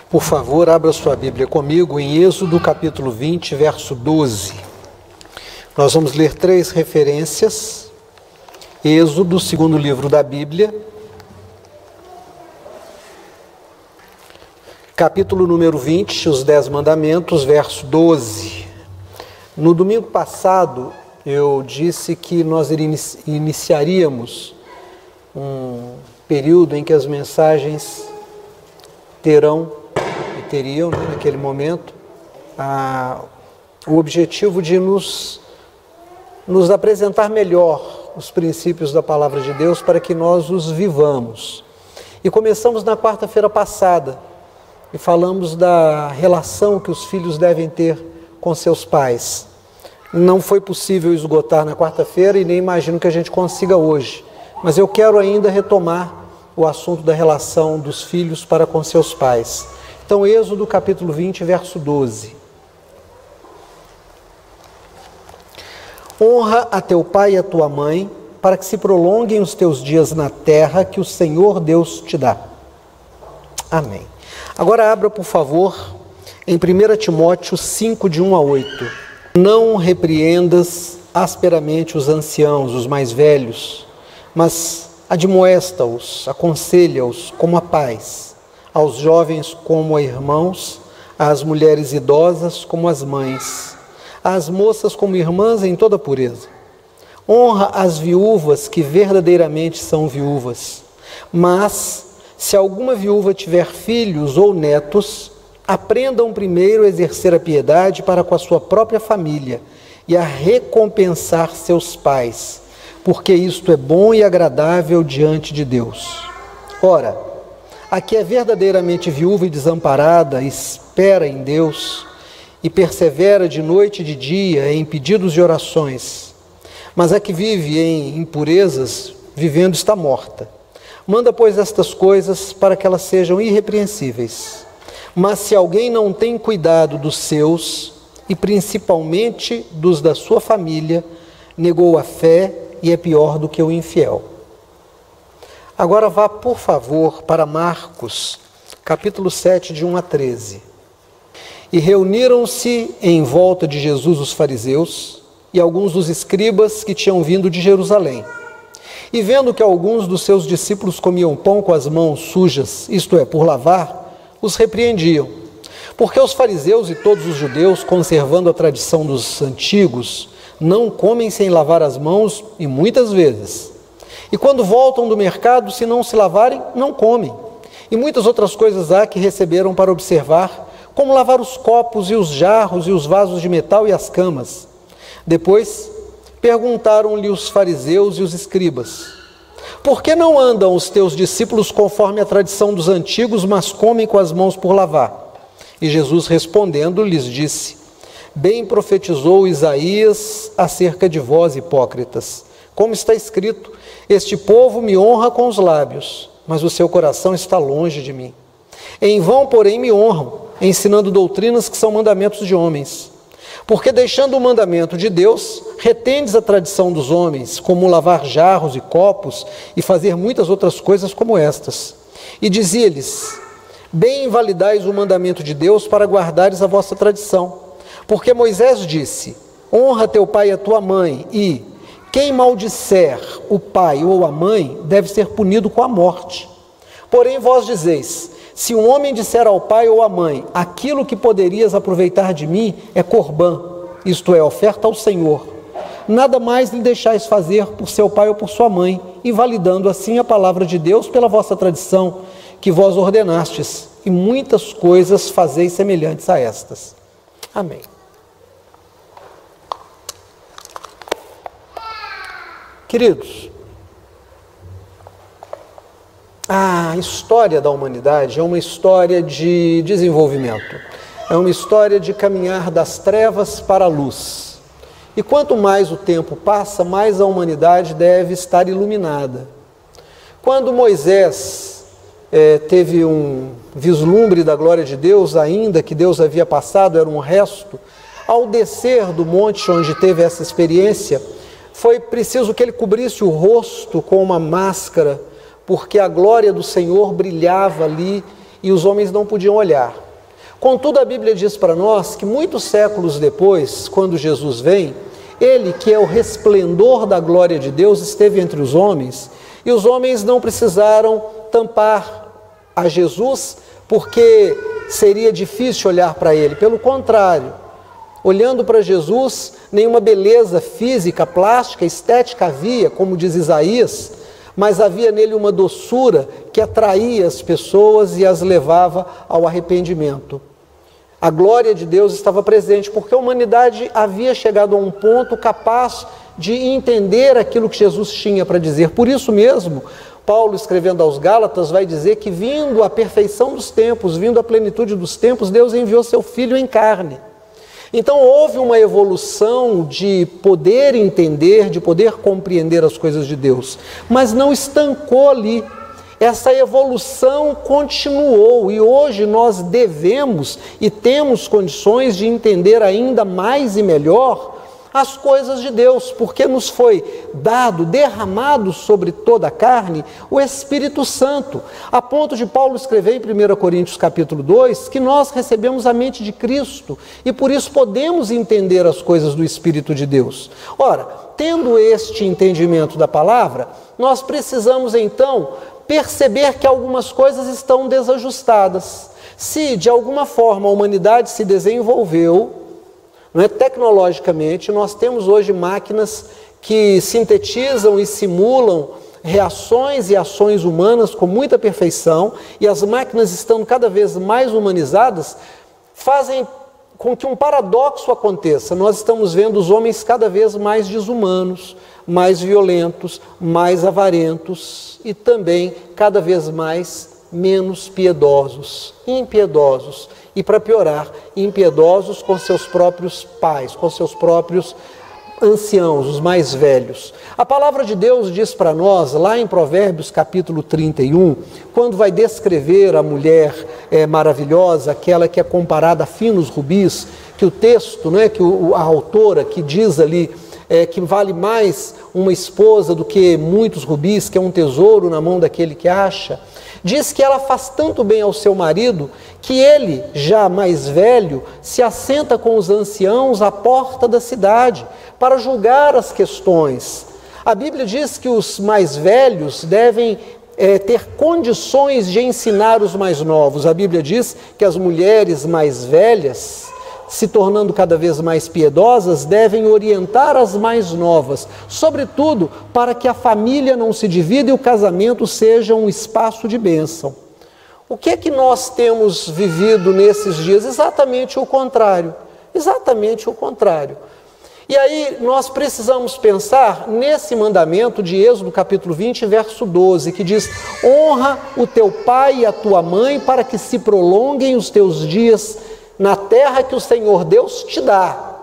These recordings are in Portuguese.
Por favor, abra sua Bíblia comigo em Êxodo capítulo 20, verso 12. Nós vamos ler 3 referências. Êxodo, segundo livro da Bíblia, capítulo número 20, os 10 mandamentos, verso 12. No domingo passado, eu disse que nós iniciaríamos um período em que as mensagens teriam, naquele momento, o objetivo de nos apresentar melhor os princípios da Palavra de Deus para que nós os vivamos. E começamos na quarta-feira passada e falamos da relação que os filhos devem ter com seus pais. Não foi possível esgotar na quarta-feira e nem imagino que a gente consiga hoje, mas eu quero ainda retomar o assunto da relação dos filhos para com seus pais. Então, Êxodo capítulo 20, verso 12. Honra a teu pai e a tua mãe, para que se prolonguem os teus dias na terra que o Senhor Deus te dá. Amém. Agora abra, por favor, em 1 Timóteo 5, de 1 a 8. Não repreendas asperamente os anciãos, os mais velhos, mas admoesta-os, aconselha-os como a pais, aos jovens como a irmãos, às mulheres idosas como as mães, às moças como irmãs em toda pureza. Honra as viúvas que verdadeiramente são viúvas, mas se alguma viúva tiver filhos ou netos, aprendam primeiro a exercer a piedade para com a sua própria família e a recompensar seus pais, porque isto é bom e agradável diante de Deus. Ora, a que é verdadeiramente viúva e desamparada, espera em Deus e persevera de noite e de dia em pedidos e orações, mas a que vive em impurezas, vivendo está morta. Manda, pois, estas coisas para que elas sejam irrepreensíveis. Mas se alguém não tem cuidado dos seus, e principalmente dos da sua família, negou a fé e é pior do que o infiel. Agora vá, por favor, para Marcos, capítulo 7, de 1 a 13. E reuniram-se em volta de Jesus os fariseus e alguns dos escribas que tinham vindo de Jerusalém. E vendo que alguns dos seus discípulos comiam pão com as mãos sujas, isto é, por lavar, os repreendiam. Porque os fariseus e todos os judeus, conservando a tradição dos antigos, não comem sem lavar as mãos, e muitas vezes. E quando voltam do mercado, se não se lavarem, não comem. E muitas outras coisas há que receberam para observar, como lavar os copos e os jarros e os vasos de metal e as camas. Depois perguntaram-lhe os fariseus e os escribas: por que não andam os teus discípulos conforme a tradição dos antigos, mas comem com as mãos por lavar? E Jesus respondendo lhes disse: bem profetizou Isaías acerca de vós, hipócritas, como está escrito: este povo me honra com os lábios, mas o seu coração está longe de mim. Em vão, porém, me honram, ensinando doutrinas que são mandamentos de homens. Porque deixando o mandamento de Deus, retendes a tradição dos homens, como lavar jarros e copos e fazer muitas outras coisas como estas. E dizia-lhes: bem invalidais o mandamento de Deus para guardares a vossa tradição. Porque Moisés disse: honra teu pai e a tua mãe, e quem maldisser o pai ou a mãe deve ser punido com a morte. Porém vós dizeis: se um homem disser ao pai ou à mãe, aquilo que poderias aproveitar de mim é corbã, isto é, oferta ao Senhor, nada mais lhe deixais fazer por seu pai ou por sua mãe, invalidando assim a palavra de Deus pela vossa tradição, que vós ordenastes, e muitas coisas fazeis semelhantes a estas. Amém. Queridos, a história da humanidade é uma história de desenvolvimento, é uma história de caminhar das trevas para a luz. E quanto mais o tempo passa, mais a humanidade deve estar iluminada. Quando Moisés teve um vislumbre da glória de Deus, ainda que Deus havia passado, era um resto, ao descer do monte onde teve essa experiência, foi preciso que ele cobrisse o rosto com uma máscara, porque a glória do Senhor brilhava ali e os homens não podiam olhar. Contudo, a Bíblia diz para nós que muitos séculos depois, quando Jesus vem, ele, que é o resplendor da glória de Deus, esteve entre os homens, e os homens não precisaram tampar a Jesus, porque seria difícil olhar para ele. Pelo contrário, olhando para Jesus, nenhuma beleza física, plástica, estética havia, como diz Isaías, mas havia nele uma doçura que atraía as pessoas e as levava ao arrependimento. A glória de Deus estava presente, porque a humanidade havia chegado a um ponto capaz de entender aquilo que Jesus tinha para dizer. Por isso mesmo, Paulo, escrevendo aos Gálatas, vai dizer que vindo a perfeição dos tempos, vindo a plenitude dos tempos, Deus enviou seu Filho em carne. Então houve uma evolução de poder entender, de poder compreender as coisas de Deus, mas não estancou ali. Essa evolução continuou e hoje nós devemos e temos condições de entender ainda mais e melhor as coisas de Deus, porque nos foi dado, derramado sobre toda a carne, o Espírito Santo, a ponto de Paulo escrever em 1 Coríntios capítulo 2, que nós recebemos a mente de Cristo e por isso podemos entender as coisas do Espírito de Deus. Ora, tendo este entendimento da palavra, nós precisamos então perceber que algumas coisas estão desajustadas. Se de alguma forma a humanidade se desenvolveu, tecnologicamente, nós temos hoje máquinas que sintetizam e simulam reações e ações humanas com muita perfeição, e as máquinas estando cada vez mais humanizadas, fazem com que um paradoxo aconteça. Nós estamos vendo os homens cada vez mais desumanos, mais violentos, mais avarentos e também cada vez mais menos piedosos, impiedosos. E para piorar, impiedosos com seus próprios pais, com seus próprios anciãos, os mais velhos. A palavra de Deus diz para nós, lá em Provérbios capítulo 31, quando vai descrever a mulher maravilhosa, aquela que é comparada a finos rubis, que o texto, que a autora que diz ali, que vale mais uma esposa do que muitos rubis, que é um tesouro na mão daquele que acha, diz que ela faz tanto bem ao seu marido, que ele, já mais velho, se assenta com os anciãos à porta da cidade, para julgar as questões. A Bíblia diz que os mais velhos devem ter condições de ensinar os mais novos. A Bíblia diz que as mulheres mais velhas, se tornando cada vez mais piedosas, devem orientar as mais novas, sobretudo para que a família não se divida e o casamento seja um espaço de bênção. O que é que nós temos vivido nesses dias? Exatamente o contrário, exatamente o contrário. E aí nós precisamos pensar nesse mandamento de Êxodo capítulo 20, verso 12, que diz: honra o teu pai e a tua mãe para que se prolonguem os teus dias na terra que o Senhor Deus te dá.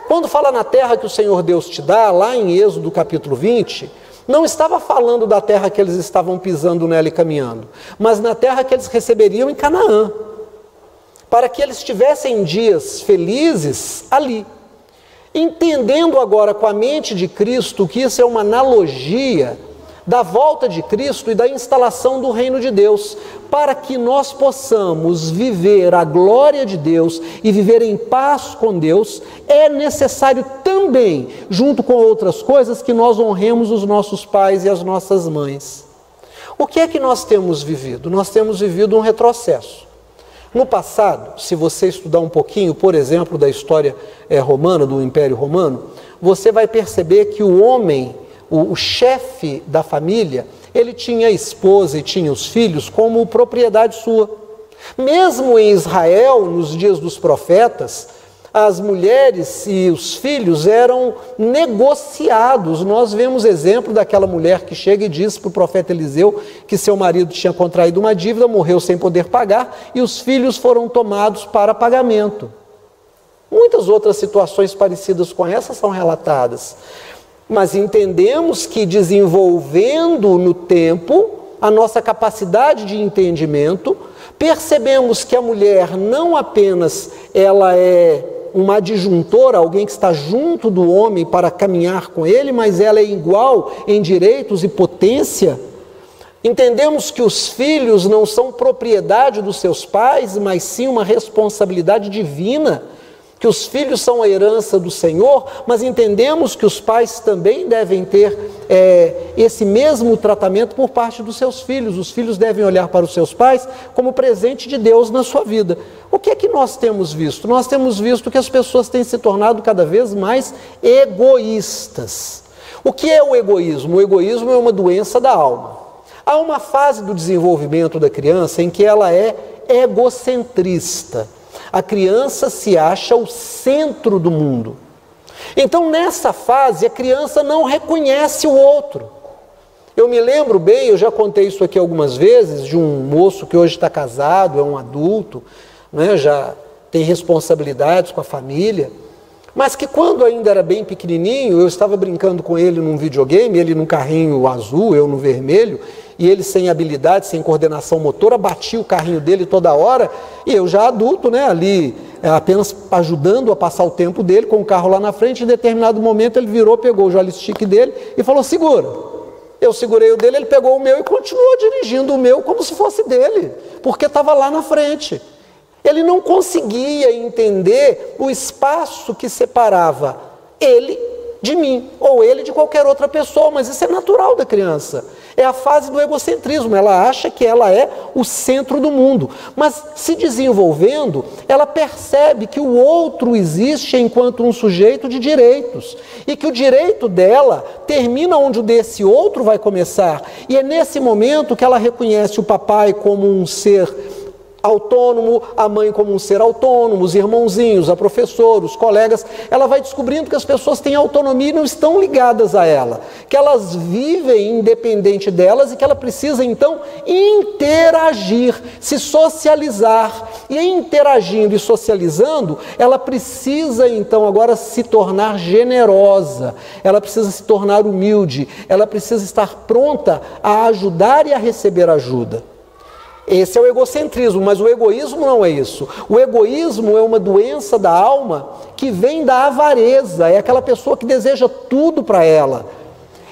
Quando fala na terra que o Senhor Deus te dá, lá em Êxodo capítulo 20, não estava falando da terra que eles estavam pisando nela e caminhando, mas na terra que eles receberiam em Canaã, para que eles tivessem dias felizes ali. Entendendo agora com a mente de Cristo que isso é uma analogia da volta de Cristo e da instalação do reino de Deus, para que nós possamos viver a glória de Deus e viver em paz com Deus, é necessário também, junto com outras coisas, que nós honremos os nossos pais e as nossas mães. O que é que nós temos vivido? Nós temos vivido um retrocesso. No passado, se você estudar um pouquinho, por exemplo, da história romana, do Império Romano, você vai perceber que o homem, o chefe da família, ele tinha a esposa e tinha os filhos como propriedade sua. Mesmo em Israel, nos dias dos profetas, as mulheres e os filhos eram negociados. Nós vemos exemplo daquela mulher que chega e diz para o profeta Eliseu que seu marido tinha contraído uma dívida, morreu sem poder pagar e os filhos foram tomados para pagamento. Muitas outras situações parecidas com essa são relatadas. Mas entendemos que, desenvolvendo no tempo a nossa capacidade de entendimento, percebemos que a mulher não apenas ela é uma adjuntora, alguém que está junto do homem para caminhar com ele, mas ela é igual em direitos e potência Entendemos que os filhos não são propriedade dos seus pais, mas sim uma responsabilidade divina, que os filhos são a herança do Senhor, mas entendemos que os pais também devem ter esse mesmo tratamento por parte dos seus filhos. Os filhos devem olhar para os seus pais como presente de Deus na sua vida. O que é que nós temos visto? Nós temos visto que as pessoas têm se tornado cada vez mais egoístas. O que é o egoísmo? O egoísmo é uma doença da alma. Há uma fase do desenvolvimento da criança em que ela é egocentrista. A criança se acha o centro do mundo. Então, nessa fase, a criança não reconhece o outro. Eu me lembro bem, eu já contei isso aqui algumas vezes, de um moço que hoje está casado, é um adulto, né, já tem responsabilidades com a família, mas que quando ainda era bem pequenininho, eu estava brincando com ele num videogame, ele num carrinho azul, eu no vermelho, e ele sem habilidade, sem coordenação motora, batia o carrinho dele toda hora, e eu já adulto, né, ali, apenas ajudando a passar o tempo dele, com o carro lá na frente. Em determinado momento ele virou, pegou o joystick dele e falou: segura. Eu segurei o dele, ele pegou o meu e continuou dirigindo o meu como se fosse dele, porque estava lá na frente. Ele não conseguia entender o espaço que separava ele de mim, ou ele de qualquer outra pessoa, mas isso é natural da criança. É a fase do egocentrismo, ela acha que ela é o centro do mundo. Mas se desenvolvendo, ela percebe que o outro existe enquanto um sujeito de direitos, e que o direito dela termina onde o desse outro vai começar. E é nesse momento que ela reconhece o papai como um ser autônomo, a mãe como um ser autônomo, os irmãozinhos, a professora, os colegas. Ela vai descobrindo que as pessoas têm autonomia e não estão ligadas a ela, que elas vivem independente delas e que ela precisa então interagir, se socializar. E interagindo e socializando, ela precisa então agora se tornar generosa, ela precisa se tornar humilde, ela precisa estar pronta a ajudar e a receber ajuda. Esse é o egocentrismo, mas o egoísmo não é isso. O egoísmo é uma doença da alma que vem da avareza, é aquela pessoa que deseja tudo para ela.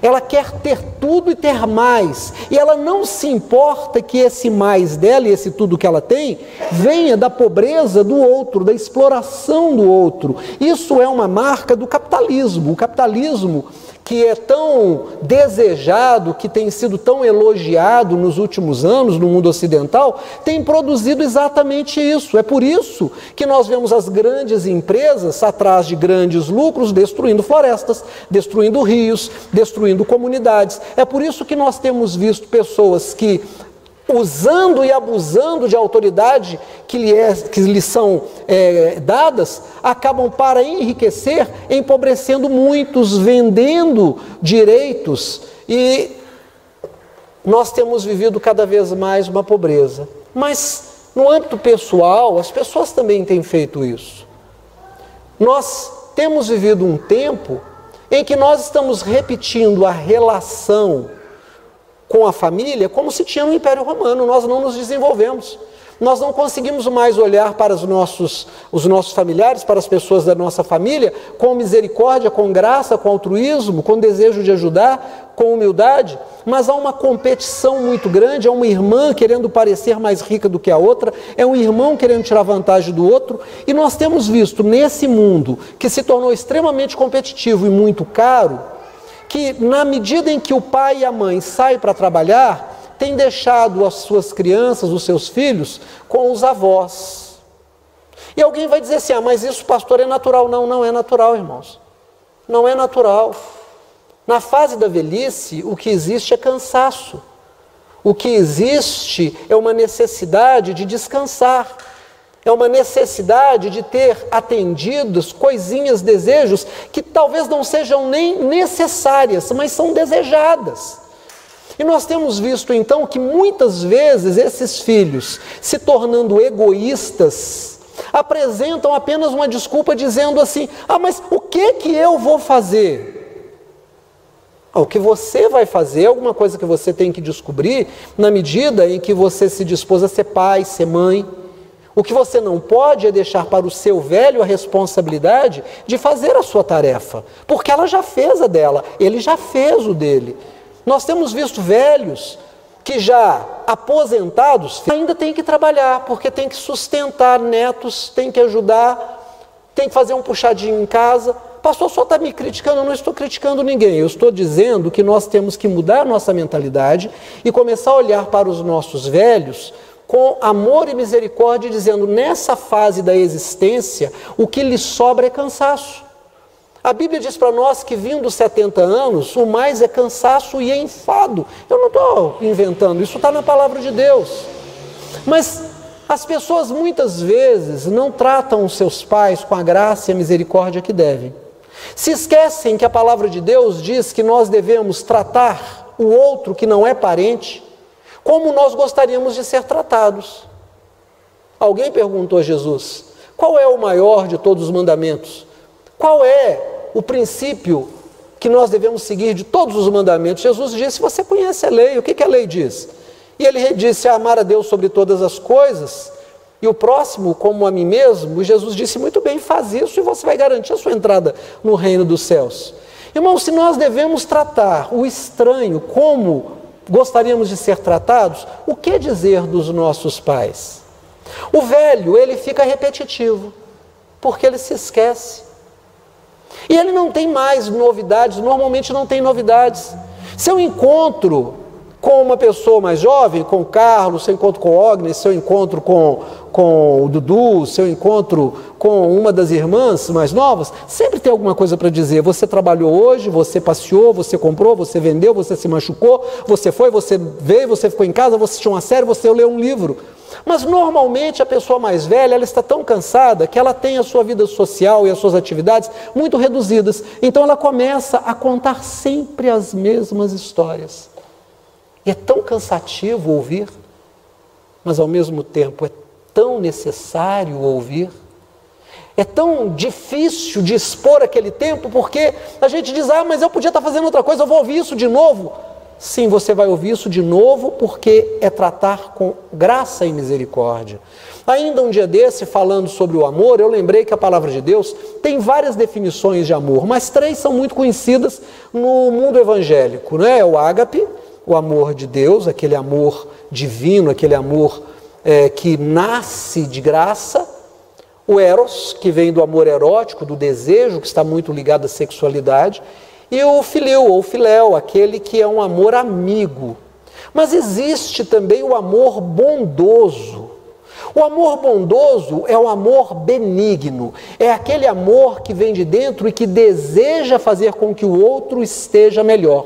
Ela quer ter tudo e ter mais, e ela não se importa que esse mais dela e esse tudo que ela tem venha da pobreza do outro, da exploração do outro. Isso é uma marca do capitalismo. O capitalismo, que é tão desejado, que tem sido tão elogiado nos últimos anos no mundo ocidental, tem produzido exatamente isso. É por isso que nós vemos as grandes empresas atrás de grandes lucros destruindo florestas, destruindo rios, destruindo comunidades. É por isso que nós temos visto pessoas que, usando e abusando de autoridade que lhes são dadas, acabam para enriquecer, empobrecendo muitos, vendendo direitos, e nós temos vivido cada vez mais uma pobreza. Mas no âmbito pessoal, as pessoas também têm feito isso. Nós temos vivido um tempo em que nós estamos repetindo a relação com a família como se tinha no Império Romano. Nós não nos desenvolvemos. Nós não conseguimos mais olhar para os nossos familiares, para as pessoas da nossa família, com misericórdia, com graça, com altruísmo, com desejo de ajudar, com humildade, mas há uma competição muito grande, é uma irmã querendo parecer mais rica do que a outra, é um irmão querendo tirar vantagem do outro, e nós temos visto nesse mundo, que se tornou extremamente competitivo e muito caro, que na medida em que o pai e a mãe saem para trabalhar, tem deixado as suas crianças, os seus filhos, com os avós. E alguém vai dizer assim: mas isso, pastor, é natural. Não, não é natural, irmãos. Não é natural. Na fase da velhice, o que existe é cansaço. O que existe é uma necessidade de descansar. É uma necessidade de ter atendidos coisinhas, desejos, que talvez não sejam nem necessárias, mas são desejadas. E nós temos visto então que muitas vezes esses filhos, se tornando egoístas, apresentam apenas uma desculpa dizendo assim: mas o que eu vou fazer? O que você vai fazer é alguma coisa que você tem que descobrir na medida em que você se dispôs a ser pai, ser mãe. O que você não pode é deixar para o seu velho a responsabilidade de fazer a sua tarefa, porque ela já fez a dela, ele já fez o dele. Nós temos visto velhos que já aposentados ainda têm que trabalhar, porque tem que sustentar netos, tem que ajudar, tem que fazer um puxadinho em casa. Pastor, só está me criticando? Eu não estou criticando ninguém, eu estou dizendo que nós temos que mudar nossa mentalidade e começar a olhar para os nossos velhos com amor e misericórdia, dizendo, nessa fase da existência, o que lhes sobra é cansaço. A Bíblia diz para nós que vindo 70 anos, o mais é cansaço e é enfado. Eu não estou inventando, isso está na palavra de Deus. Mas as pessoas muitas vezes não tratam os seus pais com a graça e a misericórdia que devem. Se esquecem que a palavra de Deus diz que nós devemos tratar o outro que não é parente como nós gostaríamos de ser tratados. Alguém perguntou a Jesus, qual é o maior de todos os mandamentos? Qual é o princípio que nós devemos seguir de todos os mandamentos? Jesus disse, você conhece a lei, o que a lei diz? E ele disse, amar a Deus sobre todas as coisas, e o próximo como a mim mesmo. E Jesus disse, muito bem, faz isso e você vai garantir a sua entrada no reino dos céus. Irmão, se nós devemos tratar o estranho como gostaríamos de ser tratados, o que dizer dos nossos pais? O velho, ele fica repetitivo, porque ele se esquece. E ele não tem mais novidades, normalmente não tem novidades. Se eu encontro com uma pessoa mais jovem, com o Carlos, se eu encontro com o Ognes, se eu encontro com o Dudu, se eu encontro com uma das irmãs mais novas, sempre tem alguma coisa para dizer. Você trabalhou hoje, você passeou, você comprou, você vendeu, você se machucou, você foi, você veio, você ficou em casa, você assistiu uma série, você leu um livro. Mas normalmente a pessoa mais velha, ela está tão cansada que ela tem a sua vida social e as suas atividades muito reduzidas. Então ela começa a contar sempre as mesmas histórias. E é tão cansativo ouvir, mas ao mesmo tempo é tão necessário ouvir. É tão difícil de expor aquele tempo, porque a gente diz, mas eu podia estar fazendo outra coisa, eu vou ouvir isso de novo. Sim, você vai ouvir isso de novo, porque é tratar com graça e misericórdia. Ainda um dia desse, falando sobre o amor, eu lembrei que a palavra de Deus tem várias definições de amor, mas 3 são muito conhecidas no mundo evangélico, né? O ágape, o amor de Deus, aquele amor divino, aquele amor que nasce de graça. O eros, que vem do amor erótico, do desejo, que está muito ligado à sexualidade. E o fileu, ou filéu, aquele que é um amor amigo. Mas existe também o amor bondoso. O amor bondoso é o amor benigno. É aquele amor que vem de dentro e que deseja fazer com que o outro esteja melhor.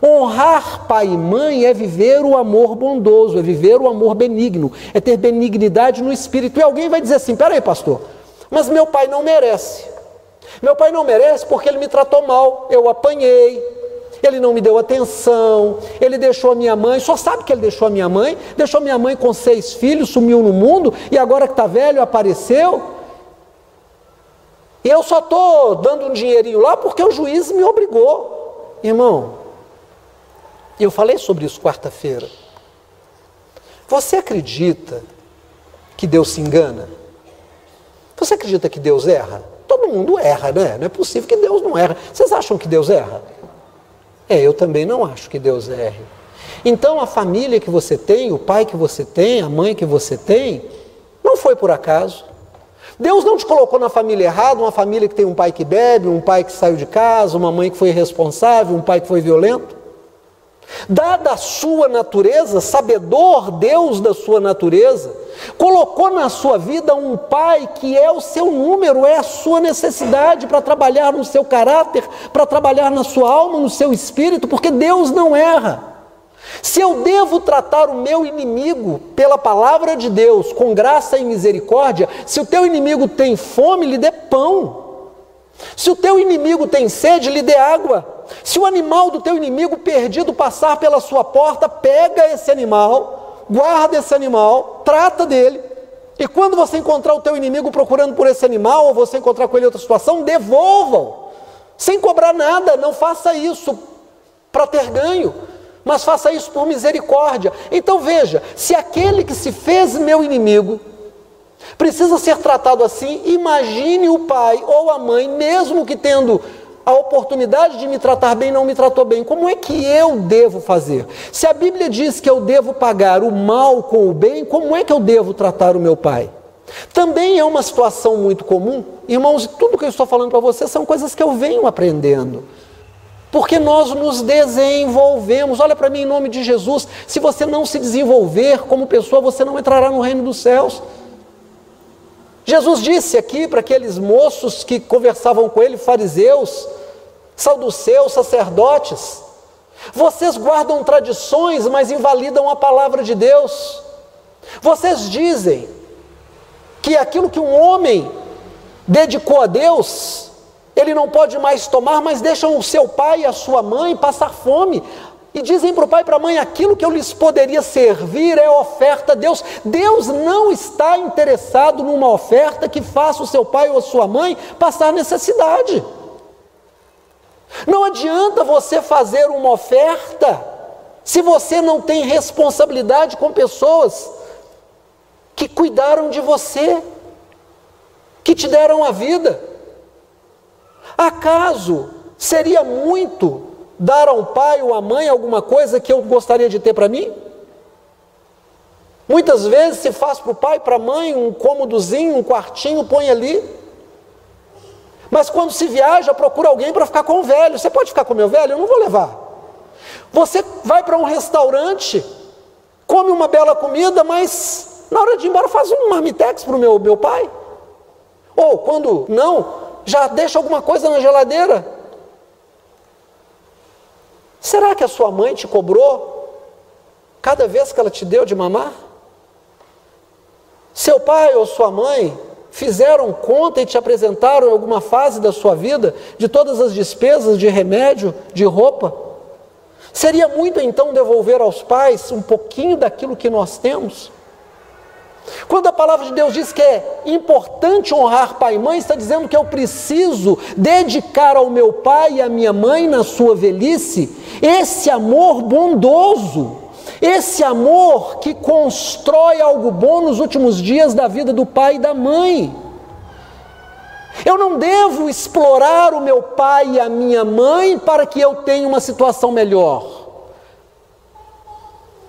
Honrar pai e mãe é viver o amor bondoso, é viver o amor benigno, é ter benignidade no espírito. E alguém vai dizer assim, peraí pastor, mas meu pai não merece. Meu pai não merece porque ele me tratou mal, eu apanhei, ele não me deu atenção, ele deixou a minha mãe, só sabe que ele deixou a minha mãe com 6 filhos, sumiu no mundo e agora que está velho apareceu. E eu só estou dando um dinheirinho lá porque o juiz me obrigou. Irmão, eu falei sobre isso quarta-feira. Você acredita que Deus se engana? Você acredita que Deus erra? Todo mundo erra, né? Não é possível que Deus não erra. Vocês acham que Deus erra? Eu também não acho que Deus erre. Então a família que você tem, o pai que você tem, a mãe que você tem, não foi por acaso. Deus não te colocou na família errada, uma família que tem um pai que bebe, um pai que saiu de casa, uma mãe que foi irresponsável, um pai que foi violento. Dada a sua natureza, sabedor Deus da sua natureza, colocou na sua vida um pai que é o seu número, é a sua necessidade para trabalhar no seu caráter, para trabalhar na sua alma, no seu espírito, porque Deus não erra. Se eu devo tratar o meu inimigo pela palavra de Deus, com graça e misericórdia, se o teu inimigo tem fome, lhe dê pão. Se o teu inimigo tem sede, lhe dê água. Se o animal do teu inimigo perdido passar pela sua porta, pega esse animal, guarda esse animal, trata dele. E quando você encontrar o teu inimigo procurando por esse animal, ou você encontrar com ele outra situação, devolvam. Sem cobrar nada, não faça isso para ter ganho, mas faça isso por misericórdia. Então veja, se aquele que se fez meu inimigo precisa ser tratado assim, imagine o pai ou a mãe, mesmo que tendo a oportunidade de me tratar bem não me tratou bem. Como é que eu devo fazer? Se a Bíblia diz que eu devo pagar o mal com o bem, como é que eu devo tratar o meu pai? Também é uma situação muito comum. Irmãos, tudo que eu estou falando para vocês são coisas que eu venho aprendendo. Porque nós nos desenvolvemos. Olha para mim em nome de Jesus. Se você não se desenvolver como pessoa, você não entrará no reino dos céus. Jesus disse aqui para aqueles moços que conversavam com ele, fariseus, saduceus, sacerdotes: vocês guardam tradições, mas invalidam a palavra de Deus. Vocês dizem que aquilo que um homem dedicou a Deus, ele não pode mais tomar, mas deixam o seu pai e a sua mãe passar fome. E dizem para o pai e para a mãe: aquilo que eu lhes poderia servir é oferta a Deus. Deus não está interessado numa oferta que faça o seu pai ou a sua mãe passar necessidade. Não adianta você fazer uma oferta se você não tem responsabilidade com pessoas que cuidaram de você, que te deram a vida. Acaso seria muito dar ao pai ou à mãe alguma coisa que eu gostaria de ter para mim? Muitas vezes se faz para o pai e para a mãe um cômodozinho, um quartinho, põe ali. Mas quando se viaja, procura alguém para ficar com o velho. Você pode ficar com o meu velho? Eu não vou levar. Você vai para um restaurante, come uma bela comida, mas na hora de ir embora faz um marmitex para o meu pai. Ou quando não, já deixa alguma coisa na geladeira. Será que a sua mãe te cobrou cada vez que ela te deu de mamar? Seu pai ou sua mãe fizeram conta e te apresentaram em alguma fase da sua vida de todas as despesas de remédio, de roupa? Seria muito então devolver aos pais um pouquinho daquilo que nós temos? Quando a palavra de Deus diz que é importante honrar pai e mãe, está dizendo que eu preciso dedicar ao meu pai e à minha mãe na sua velhice esse amor bondoso, esse amor que constrói algo bom nos últimos dias da vida do pai e da mãe. Eu não devo explorar o meu pai e a minha mãe para que eu tenha uma situação melhor.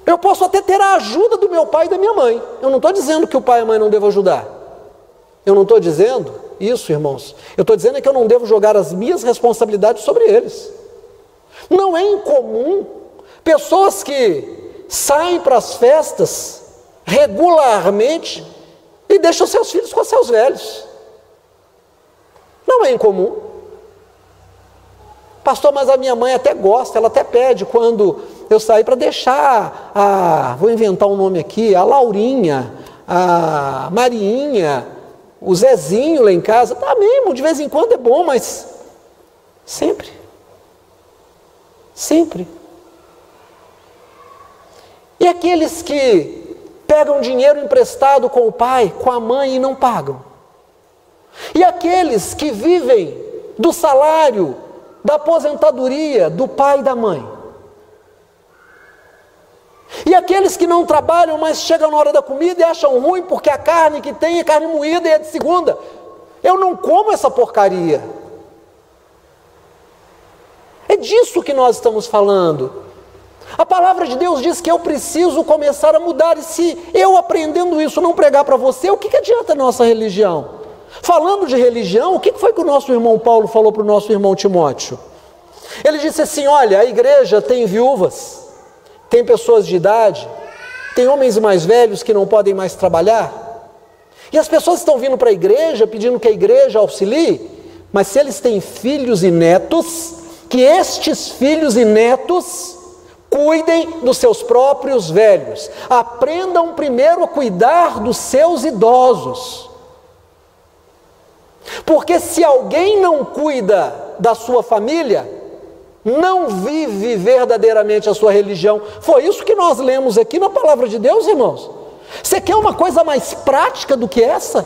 Eu posso até ter a ajuda do meu pai e da minha mãe. Eu não estou dizendo que o pai e a mãe não devam ajudar. Eu não estou dizendo isso, irmãos. Eu estou dizendo que eu não devo jogar as minhas responsabilidades sobre eles. Não é incomum pessoas que saem para as festas regularmente e deixam seus filhos com seus velhos. Não é incomum. Pastor, mas a minha mãe até gosta, ela até pede quando eu sair para deixar vou inventar um nome aqui, a Laurinha, a Mariinha, o Zezinho lá em casa. Tá mesmo, de vez em quando é bom, mas sempre. E aqueles que pegam dinheiro emprestado com o pai, com a mãe e não pagam? E aqueles que vivem do salário, da aposentadoria do pai e da mãe? E aqueles que não trabalham, mas chegam na hora da comida e acham ruim porque a carne que tem é carne moída e é de segunda? Eu não como essa porcaria. É disso que nós estamos falando. A palavra de Deus diz que eu preciso começar a mudar. E se eu aprendendo isso não pregar para você, o que adianta a nossa religião? Falando de religião, o que foi que o nosso irmão Paulo falou para o nosso irmão Timóteo? Ele disse assim: olha, a igreja tem viúvas, tem pessoas de idade, tem homens mais velhos que não podem mais trabalhar, e as pessoas estão vindo para a igreja pedindo que a igreja auxilie, mas se eles têm filhos e netos, que estes filhos e netos cuidem dos seus próprios velhos, aprendam primeiro a cuidar dos seus idosos, porque se alguém não cuida da sua família, não vive verdadeiramente a sua religião. Foi isso que nós lemos aqui na palavra de Deus, irmãos. Você quer uma coisa mais prática do que essa?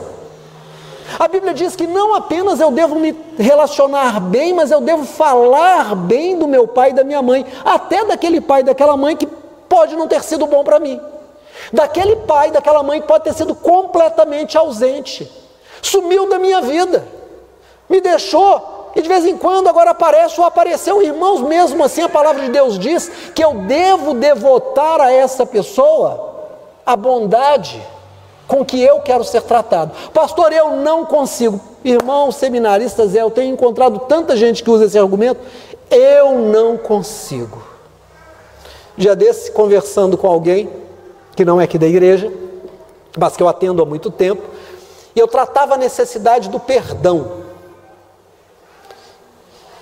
A Bíblia diz que não apenas eu devo me relacionar bem, mas eu devo falar bem do meu pai e da minha mãe, até daquele pai e daquela mãe que pode não ter sido bom para mim, daquele pai e daquela mãe que pode ter sido completamente ausente, sumiu da minha vida, me deixou e de vez em quando agora aparece ou apareceu. Irmãos, mesmo assim a palavra de Deus diz que eu devo devotar a essa pessoa a bondade com que eu quero ser tratado. Pastor, eu não consigo. Irmãos seminaristas, eu tenho encontrado tanta gente que usa esse argumento. Eu não consigo. Dia desse, conversando com alguém que não é aqui da igreja, mas que eu atendo há muito tempo, e eu tratava a necessidade do perdão.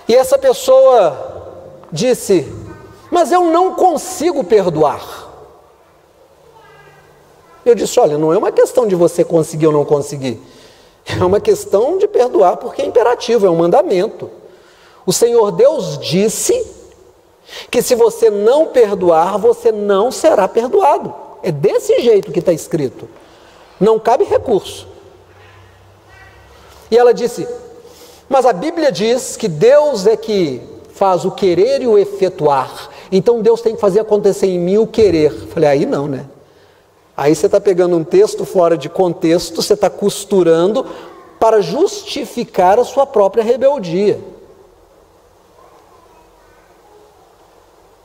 E essa pessoa disse: mas eu não consigo perdoar. Eu disse: olha, não é uma questão de você conseguir ou não conseguir, é uma questão de perdoar, porque é imperativo, é um mandamento. O Senhor Deus disse que se você não perdoar, você não será perdoado. É desse jeito que está escrito, não cabe recurso. E ela disse: mas a Bíblia diz que Deus é que faz o querer e o efetuar, então Deus tem que fazer acontecer em mim o querer. Falei: aí não, né? Aí você está pegando um texto fora de contexto, você está costurando para justificar a sua própria rebeldia.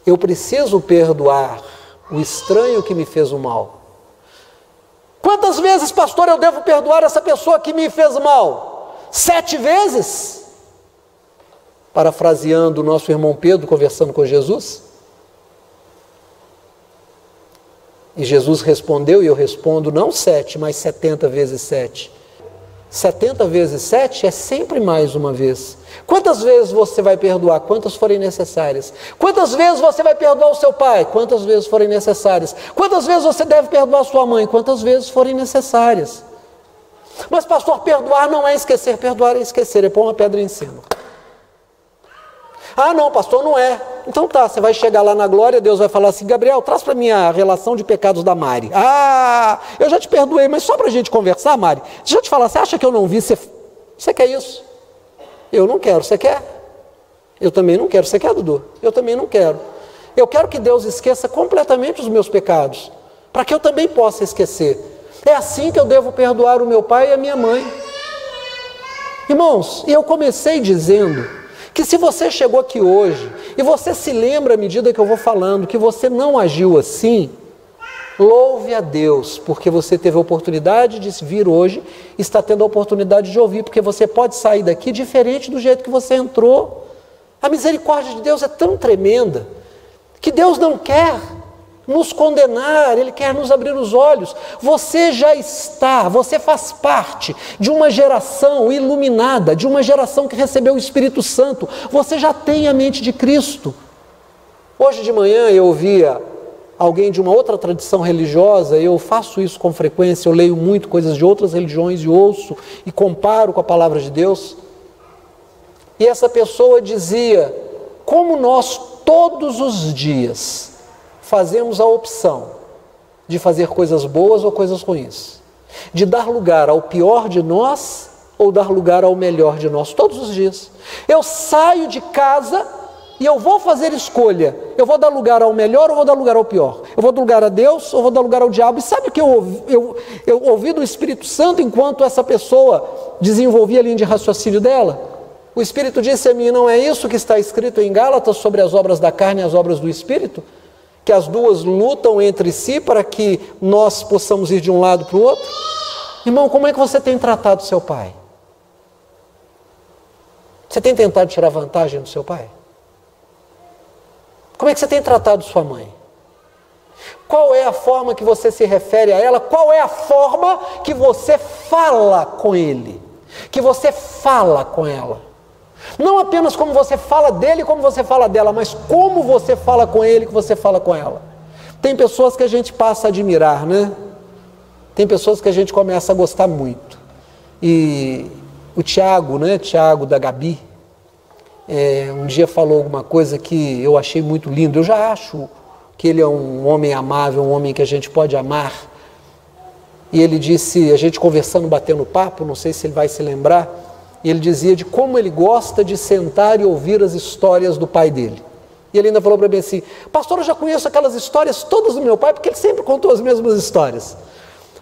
Eu preciso perdoar o estranho que me fez o mal. Quantas vezes, pastor, eu devo perdoar essa pessoa que me fez mal? 7 vezes? Parafraseando o nosso irmão Pedro conversando com Jesus. E Jesus respondeu, e eu respondo, não 7, mas 70 vezes 7. 70 vezes 7 é sempre mais uma vez. Quantas vezes você vai perdoar? Quantas forem necessárias. Quantas vezes você vai perdoar o seu pai? Quantas vezes forem necessárias. Quantas vezes você deve perdoar a sua mãe? Quantas vezes forem necessárias. Mas pastor, perdoar não é esquecer. Perdoar é esquecer, é pôr uma pedra em cima. Ah não, pastor, não é. Então tá, você vai chegar lá na glória, Deus vai falar assim: Gabriel, traz para mim a relação de pecados da Mari. Ah, eu já te perdoei, mas só para a gente conversar, Mari, deixa eu te falar, você acha que eu não vi? Você quer isso? Eu não quero, você quer? Eu também não quero, você quer, Dudu? Eu também não quero. Eu quero que Deus esqueça completamente os meus pecados, para que eu também possa esquecer. É assim que eu devo perdoar o meu pai e a minha mãe. Irmãos, e eu comecei dizendo que se você chegou aqui hoje e você se lembra à medida que eu vou falando que você não agiu assim, louve a Deus, porque você teve a oportunidade de vir hoje, está tendo a oportunidade de ouvir, porque você pode sair daqui diferente do jeito que você entrou. A misericórdia de Deus é tão tremenda que Deus não quer nos condenar, Ele quer nos abrir os olhos. Você faz parte de uma geração iluminada, de uma geração que recebeu o Espírito Santo. Você já tem a mente de Cristo. Hoje de manhã eu ouvia alguém de uma outra tradição religiosa, eu faço isso com frequência, eu leio muito coisas de outras religiões e ouço e comparo com a palavra de Deus. E essa pessoa dizia: como nós todos os dias fazemos a opção de fazer coisas boas ou coisas ruins, de dar lugar ao pior de nós ou dar lugar ao melhor de nós, todos os dias. Eu saio de casa e eu vou fazer escolha, eu vou dar lugar ao melhor ou vou dar lugar ao pior, eu vou dar lugar a Deus ou vou dar lugar ao diabo. E sabe o que eu ouvi do Espírito Santo enquanto essa pessoa desenvolvia a linha de raciocínio dela? O Espírito disse a mim: não é isso que está escrito em Gálatas sobre as obras da carne e as obras do Espírito? Que as duas lutam entre si para que nós possamos ir de um lado para o outro? Irmão, como é que você tem tratado seu pai? Você tem tentado tirar vantagem do seu pai? Como é que você tem tratado sua mãe? Qual é a forma que você se refere a ela? Qual é a forma que você fala com ele? Que você fala com ela? Não apenas como você fala dele, como você fala dela, mas como você fala com ele, que você fala com ela. Tem pessoas que a gente passa a admirar, né? Tem pessoas que a gente começa a gostar muito. E o Tiago, né? Tiago da Gabi, um dia falou alguma coisa que eu achei muito lindo. Eu já acho que ele é um homem amável, um homem que a gente pode amar. E ele disse, a gente conversando, batendo papo, não sei se ele vai se lembrar, e ele dizia de como ele gosta de sentar e ouvir as histórias do pai dele. E ele ainda falou para mim assim: pastor, eu já conheço aquelas histórias todas do meu pai, porque ele sempre contou as mesmas histórias.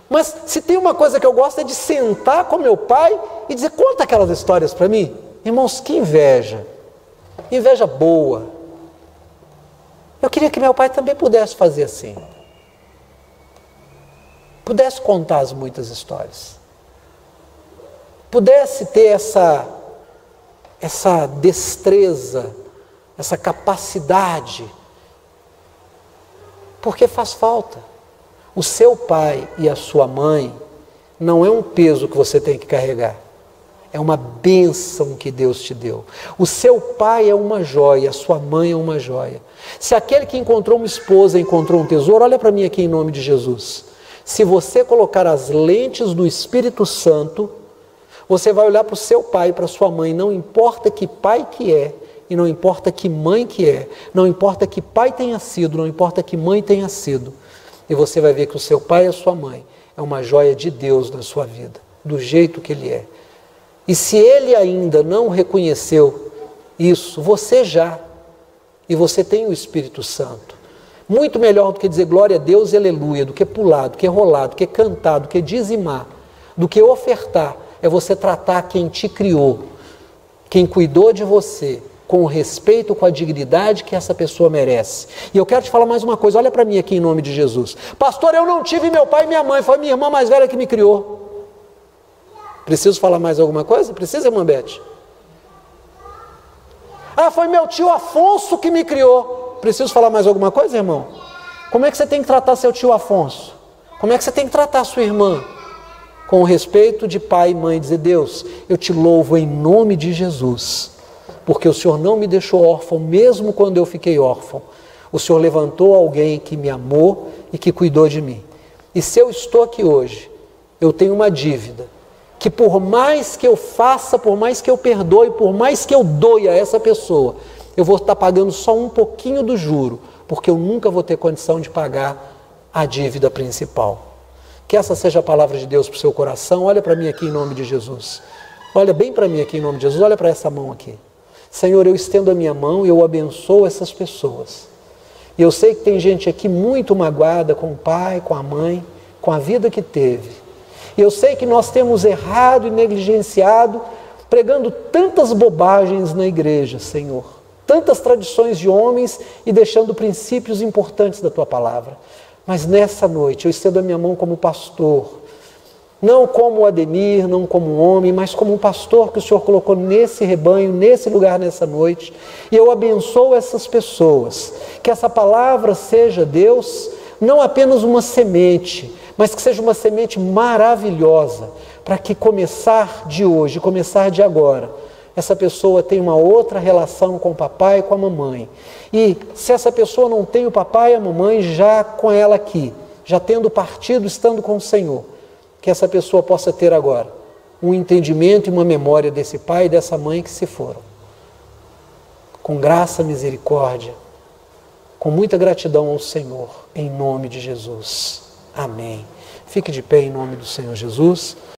Mas se tem uma coisa que eu gosto é de sentar com meu pai e dizer: conta aquelas histórias para mim. Irmãos, que inveja! Inveja boa. Eu queria que meu pai também pudesse fazer assim. Pudesse contar as muitas histórias. Pudesse ter essa destreza, essa capacidade. Porque faz falta. O seu pai e a sua mãe não é um peso que você tem que carregar. É uma bênção que Deus te deu. O seu pai é uma joia, a sua mãe é uma joia. Se aquele que encontrou uma esposa encontrou um tesouro, olha para mim aqui em nome de Jesus. Se você colocar as lentes do Espírito Santo, você vai olhar para o seu pai e para a sua mãe, não importa que pai que é, e não importa que mãe que é, não importa que pai tenha sido, não importa que mãe tenha sido, e você vai ver que o seu pai e a sua mãe é uma joia de Deus na sua vida, do jeito que ele é. E se ele ainda não reconheceu isso, você já, e você tem o Espírito Santo. Muito melhor do que dizer glória a Deus e aleluia, do que pular, do que rolar, do que cantar, do que dizimar, do que ofertar, é você tratar quem te criou, quem cuidou de você, com o respeito, com a dignidade que essa pessoa merece. E eu quero te falar mais uma coisa, olha para mim aqui em nome de Jesus. Pastor, eu não tive meu pai e minha mãe, foi minha irmã mais velha que me criou. Preciso falar mais alguma coisa? Precisa, irmã Beth? Ah, foi meu tio Afonso que me criou. Preciso falar mais alguma coisa, irmão? Como é que você tem que tratar seu tio Afonso? Como é que você tem que tratar sua irmã? Com o respeito de pai e mãe, dizer, Deus, eu te louvo em nome de Jesus, porque o Senhor não me deixou órfão, mesmo quando eu fiquei órfão. O Senhor levantou alguém que me amou e que cuidou de mim. E se eu estou aqui hoje, eu tenho uma dívida, que por mais que eu faça, por mais que eu perdoe, por mais que eu doe a essa pessoa, eu vou estar pagando só um pouquinho do juro, porque eu nunca vou ter condição de pagar a dívida principal. Que essa seja a palavra de Deus para o seu coração. Olha para mim aqui em nome de Jesus. Olha bem para mim aqui em nome de Jesus. Olha para essa mão aqui. Senhor, eu estendo a minha mão e eu abençoo essas pessoas. E eu sei que tem gente aqui muito magoada com o pai, com a mãe, com a vida que teve. E eu sei que nós temos errado e negligenciado, pregando tantas bobagens na igreja, Senhor. Tantas tradições de homens e deixando princípios importantes da Tua palavra. Mas nessa noite eu estendo a minha mão como pastor, não como Ademir, não como um homem, mas como um pastor que o Senhor colocou nesse rebanho, nesse lugar, nessa noite. E eu abençoo essas pessoas, que essa palavra seja, Deus, não apenas uma semente, mas que seja uma semente maravilhosa, para que começar de hoje, começar de agora, essa pessoa tenha uma outra relação com o papai e com a mamãe. E se essa pessoa não tem o papai e a mamãe já com ela aqui, já tendo partido, estando com o Senhor, que essa pessoa possa ter agora um entendimento e uma memória desse pai e dessa mãe que se foram. Com graça, misericórdia, com muita gratidão ao Senhor, em nome de Jesus. Amém. Fique de pé em nome do Senhor Jesus.